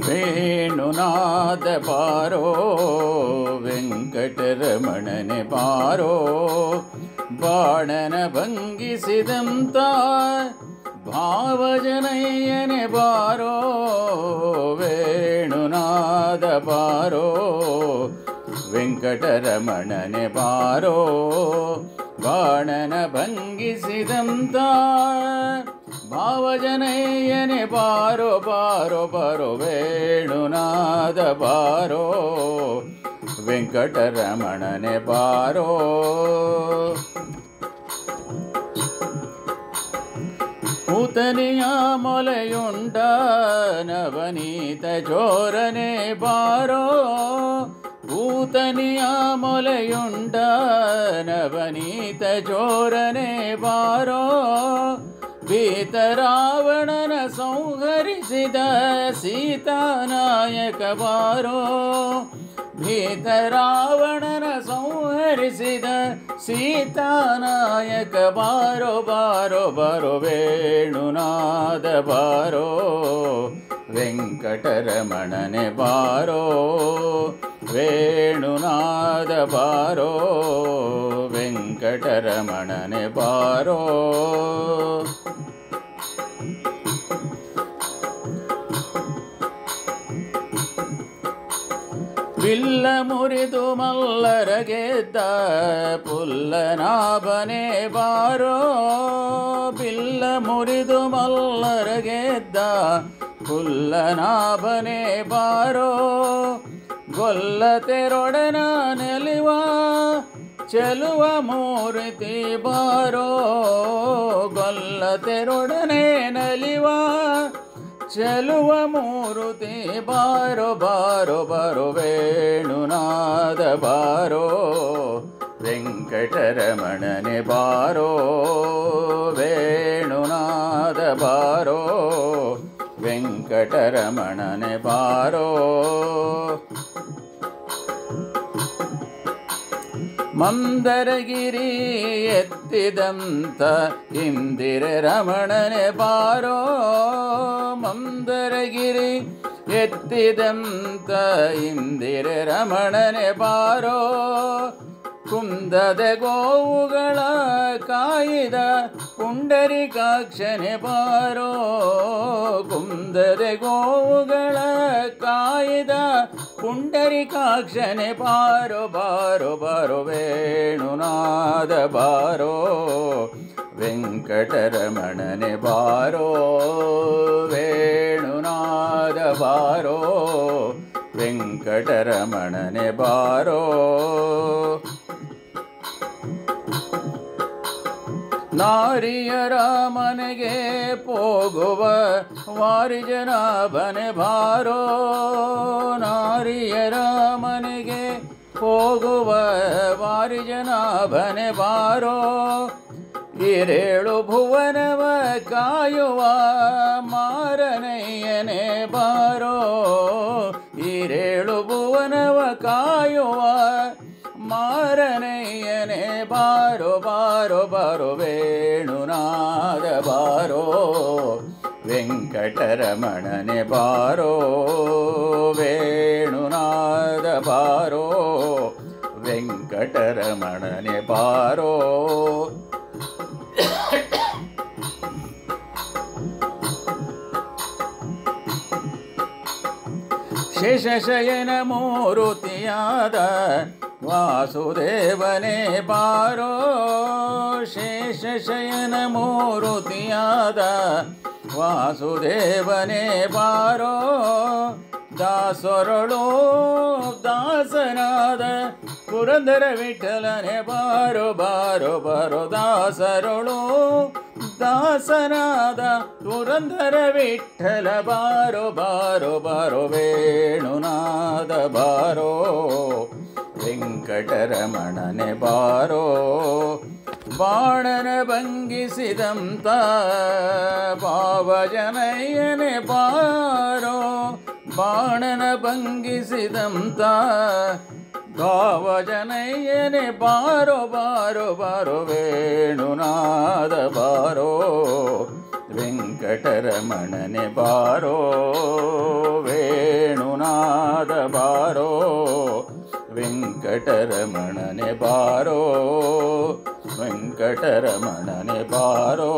ವೇಣುನಾದ ಬಾರೋ ವೆಂಕಟರಮಣನೆ ಬಾರೋ ಬಾಣನ ಭಂಗಿಸಿದಂತ ಭಾವಜನಯ್ಯನೆ ಬಾರೋ ವೇಣುನಾದ ಬಾರೋ ವೆಂಕಟರಮಣನೆ ಬಾರೋ ಬಾಣನ ಭಂಗಿಸಿದಂತ ಭಾವಜನಯ್ಯನೆ ಬಾರೋ ಬಾರೋ ಬಾರೋ ವೇಣುನಾದ ಬಾರೋ ವೆಂಕಟರಮಣನೆ ಬಾರೋ ಪೂತನಿಯ ಮೊಲೆಯುಂಡ ನವನೀತ ಚೋರನೆ ಬಾರೋ ಭೂತನಿಯ ಮೊಲೆಯುಂಡ ನವನೀತ ಚೋರನೆ ಬಾರೋ ಭೀತರಾವಣನ ಸಂಹರಿಸಿದ ಸೀತಾನಾಯಕ ಬಾರೋ ಭೀತರಾವಣನ ಸಂಹರಿಸಿದ ಸೀತಾನಾಯಕ ಬಾರೋ ಬಾರೋ ಬಾರೋ ವೇಣುನಾದ ಬಾರೋ ವೆಂಕಟರಮಣನೆ ಬಾರೋ ವೇಣುನಾದ ಬಾರೋ ವೆಂಕಟರಮಣನೆ ಬಾರೋ ಬಿಲ್ಲ ಮುರಿದು ಮಲ್ಲರ ಗೆದ್ದ ಪುಲ್ಲನಾಭನೆ ಬಾರೋ ಬಿಲ್ಲ ಮುರಿದು ಮಲ್ಲರ ಗೆದ್ದ ಪುಲ್ಲನಾಭನೆ ಬಾರೋ ಗೊಲ್ಲ ತೆರೊಡನ ನೆಲಿವ ಚೆಲುವ ಮೂರ್ತಿ ಬಾರೋ ಗೊಲ್ಲ ತೆರೊಡನೆ ನಲಿವ ಚೆಲುವ ಮೂರುತಿ ಬಾರೋ ಬಾರೋ ಬಾರೋ ವೇಣುನಾದ ಬಾರೋ ವೆಂಕಟರಮಣನೆ ಬಾರೋ ವೇಣುನಾದ ಬಾರೋ ವೆಂಕಟರಮಣನೆ ಬಾರೋ ಮಂದರಗಿರಿ ಎತ್ತಿದಂತ ಇಂದಿರೆ ರಮಣನೆ ಬಾರೋ ಮಂದರಗಿರಿ ಎತ್ತಿದಂತ ಇಂದಿರೆ ರಮಣನೆ ಬಾರೋ ಕುಂದದ ಗೋವುಗಳ ಕಾಯ್ದ ಪುಂಡರಿಕಾಕ್ಷನೆ ಬಾರೋ ಕುಂದದ ಗೋವುಗಳ ಕಾಯ್ದ ಪುಂಡರಿಕಾಕ್ಷನೆ ಬಾರೋ ಬಾರೋ ಬಾರೋ ವೇಣುನಾದ ಬಾರೋ ವೆಂಕಟರಮಣನೆ ಬಾರೋ ವೇಣುನಾದ ಬಾರೋ ವೆಂಕಟರಮಣನೆ ಬಾರೋ ನಾರಿಯರ ಮನೆಗೆ ಹೋಗುವ ವಾರಿಜನಾಭನೆ ಬಾರೋ ನಾರಿಯರ ಮನೆಗೆ ಹೋಗುವ ವಾರಿಜನಾಭನೆ ಬಾರೋ ಹಿರೇಳು ಭುವನವ ಕಾಯುವ ಮಾರನಯ್ಯನೆ ಬಾರೋ ಹಿರೇಳು ಭುವನವ ಕಾಯುವ ಮಾರನಯ್ಯನೆ ಬಾರೋ ಬಾರೋ ಬಾರೋ ವೇಣುನಾದ ಬಾರೋ ವೆಂಕಟರಮಣನೆ ಬಾರೋ ವೇಣುನಾದ ಬಾರೋ ವೆಂಕಟರಮಣನೆ ಬಾರೋ ಶೇಷಶಯನ ಮೂರುತಿಯಾದ ವಾಸುದೇವನೇ ಬಾರೋ ಶೇಷಶಯನ ಮೂರುತಿಯಾದ ವಾಸುದೇವನೇ ಬಾರೋ ದಾಸರಳು ದಾಸನಾದ ಪುರಂದರ ವಿಠಲನೆ ಬಾರೋ ಬಾರೋ ಬಾರೋ ದಾಸರಳು ದಾಸನಾದ ಪುರಂದರ ವಿಠಲ ಬಾರೋ ಬಾರೋ ಬಾರೋ ವೇಣುನಾದ ಬಾರೋ ವೆಂಕಟರಮಣನೆ ಬಾರೋ ಬಾಣನ ಭಂಗಿಸಿದಂತ ಭಾವಜನಯ್ಯನೆ ಬಾರೋ ಬಾಣನ ಭಂಗಿಸಿದಂತ ಭಾವಜನಯ್ಯನೆ ಬಾರೋ ಬಾರೋ ಬಾರೋ ವೇಣುನಾದ ಬಾರೋ ವೆಂಕಟರಮಣನೆ ಬಾರೋ ವೇಣುನಾದ ಬಾರೋ ವೆಂಕಟರಮಣನೆ ಬಾರೋ ವೆಂಕಟರಮಣನೆ ಬಾರೋ